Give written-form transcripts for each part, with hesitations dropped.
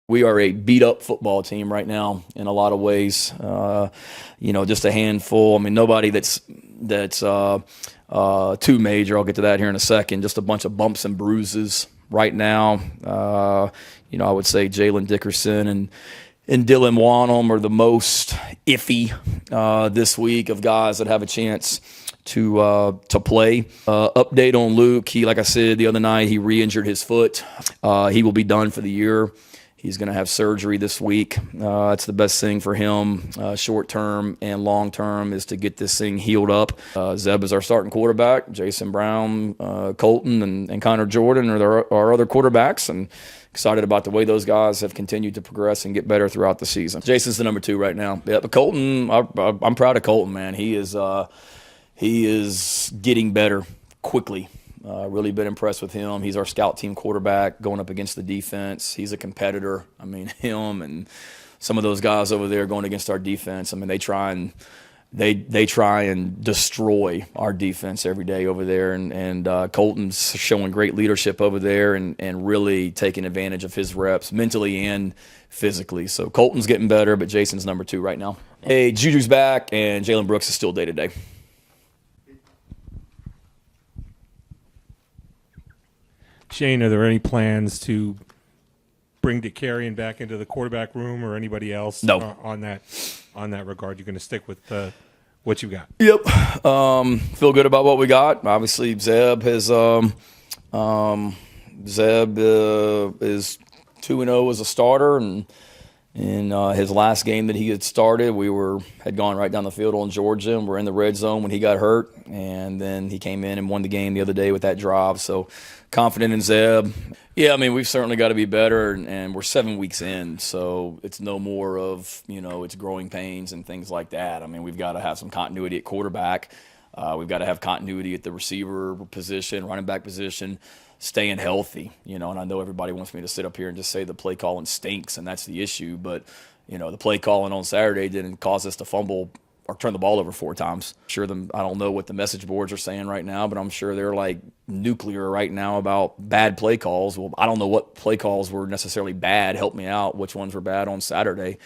We are a beat-up football team right now in a lot of ways. Just a handful. I mean, nobody that's too major. I'll get to that here in a second. Just a bunch of bumps and bruises right now. I would say Jalen Dickerson and Dylan Wanham are the most iffy this week of guys that have a chance to play. Update on Luke. Like I said the other night, he re-injured his foot. He will be done for the year. He's going to have surgery this week. That's the best thing for him, short term and long term, is to get this thing healed up. Zeb is our starting quarterback. Jason Brown, Colton, and Connor Jordan are our other quarterbacks, and excited about the way those guys have continued to progress and get better throughout the season. Jason's the number 2 right now. Yeah, but Colton, I'm proud of Colton, man. He is getting better quickly. Really been impressed with him. He's our scout team quarterback going up against the defense. He's a competitor. I mean, him and some of those guys over there going against our defense. I mean, they try and destroy our defense every day over there. And Colton's showing great leadership over there and really taking advantage of his reps mentally and physically. So Colton's getting better, but Jason's number 2 right now. Hey, Juju's back, and Jalen Brooks is still day-to-day. Shane, are there any plans to bring DeCarrion back into the quarterback room or anybody else? No. On that regard? You're going to stick with what you got? Yep. Feel good about what we got. Obviously, Zeb is 2-0 as a starter, and in his last game that he had started, we had gone right down the field on Georgia, and we're in the red zone when he got hurt, and then he came in and won the game the other day with that drive. So confident in Zeb. Yeah, I mean, we've certainly got to be better, and we're 7 weeks in, so it's no more of, it's growing pains and things like that. I mean, we've got to have some continuity at quarterback. We've got to have continuity at the receiver position, running back position, staying healthy, and I know everybody wants me to sit up here and just say the play calling stinks, and that's the issue, but, the play calling on Saturday didn't cause us to fumble or turn the ball over 4 times. I don't know what the message boards are saying right now, but I'm sure they're like nuclear right now about bad play calls. Well, I don't know what play calls were necessarily bad. Help me out. Which ones were bad on Saturday?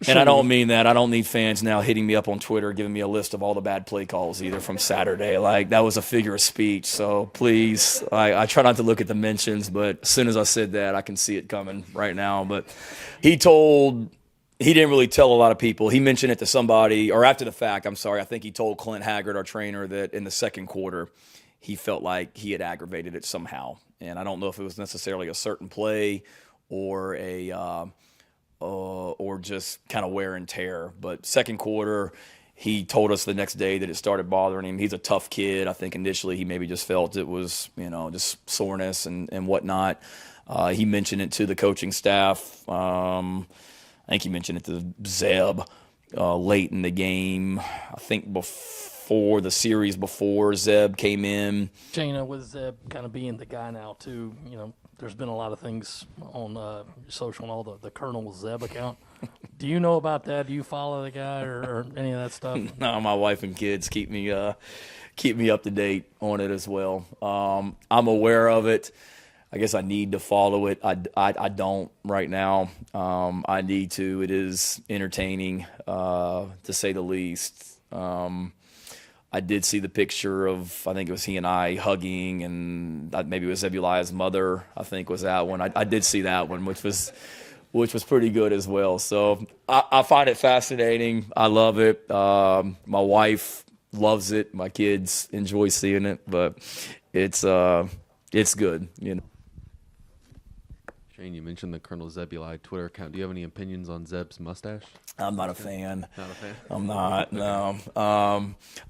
And I don't mean that. I don't need fans now hitting me up on Twitter, giving me a list of all the bad play calls either from Saturday. Like, that was a figure of speech. So please, I try not to look at the mentions, but as soon as I said that, I can see it coming right now. But he didn't really tell a lot of people. He mentioned it to somebody, or after the fact, I'm sorry. I think he told Clint Haggard, our trainer, that in the second quarter, he felt like he had aggravated it somehow. And I don't know if it was necessarily a certain play or or just kind of wear and tear. But second quarter, he told us the next day that it started bothering him. He's a tough kid. I think initially he maybe just felt it was, just soreness and whatnot. He mentioned it to the coaching staff. I think he mentioned it to Zeb late in the game. I think before the series before Zeb came in. Shayna, with Zeb kind of being the guy now too, there's been a lot of things on social and all the Colonel Zeb account. Do you know about that? Do you follow the guy or any of that stuff? No, my wife and kids keep me up to date on it as well. I'm aware of it. I guess I need to follow it. I don't right now. I need to. It is entertaining, to say the least. I did see the picture of, I think it was he and I hugging, and maybe it was Zebuliah's mother, I think was that one. I did see that one, which was pretty good as well. So I find it fascinating. I love it. My wife loves it. My kids enjoy seeing it, but it's good, Shane, you mentioned the Colonel Zebuliah Twitter account. Do you have any opinions on Zeb's mustache? I'm not a fan. Not a fan? I'm not, no. I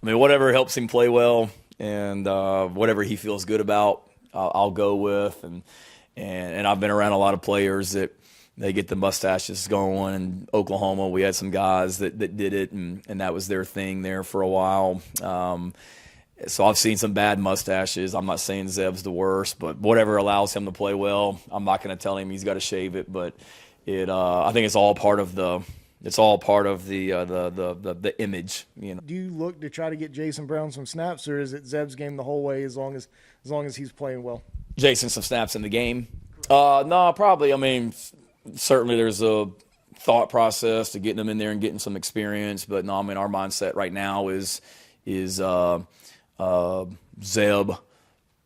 mean, whatever helps him play well and whatever he feels good about, I'll go with. And I've been around a lot of players that they get the mustaches going. In Oklahoma, we had some guys that did it, and that was their thing there for a while. So I've seen some bad mustaches. I'm not saying Zeb's the worst, but whatever allows him to play well, I'm not going to tell him he's got to shave it. But I think it's all part of the image. Do you look to try to get Jason Brown some snaps, or is it Zeb's game the whole way as long as he's playing well? Jason some snaps in the game? No, probably. I mean, certainly there's a thought process to getting them in there and getting some experience. But no, I mean, our mindset right now is Zeb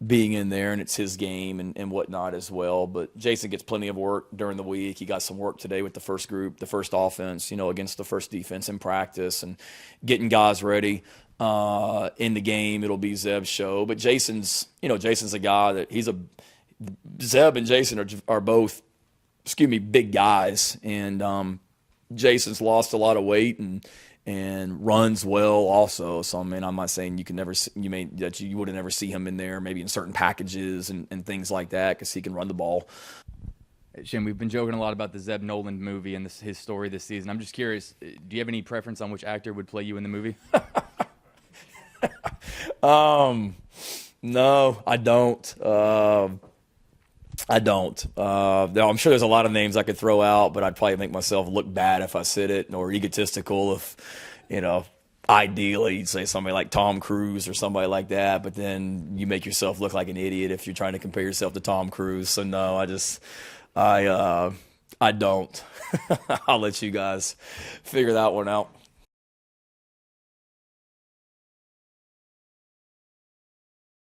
being in there, and it's his game and whatnot as well. But Jason gets plenty of work during the week. He got some work today with the first group, the first offense, against the first defense in practice and getting guys ready. In the game, it'll be Zeb's show. But Jason's a guy that Zeb and Jason are both, big guys. And Jason's lost a lot of weight and runs well also. So, I mean, I'm not saying you would never see him in there, maybe in certain packages and things like that, because he can run the ball. Shin, we've been joking a lot about the Zeb Noland movie and his story this season. I'm just curious, do you have any preference on which actor would play you in the movie? No, I don't. I'm sure there's a lot of names I could throw out, but I'd probably make myself look bad if I said it, or egotistical if, ideally you'd say somebody like Tom Cruise or somebody like that, but then you make yourself look like an idiot if you're trying to compare yourself to Tom Cruise. So no, I don't. I'll let you guys figure that one out.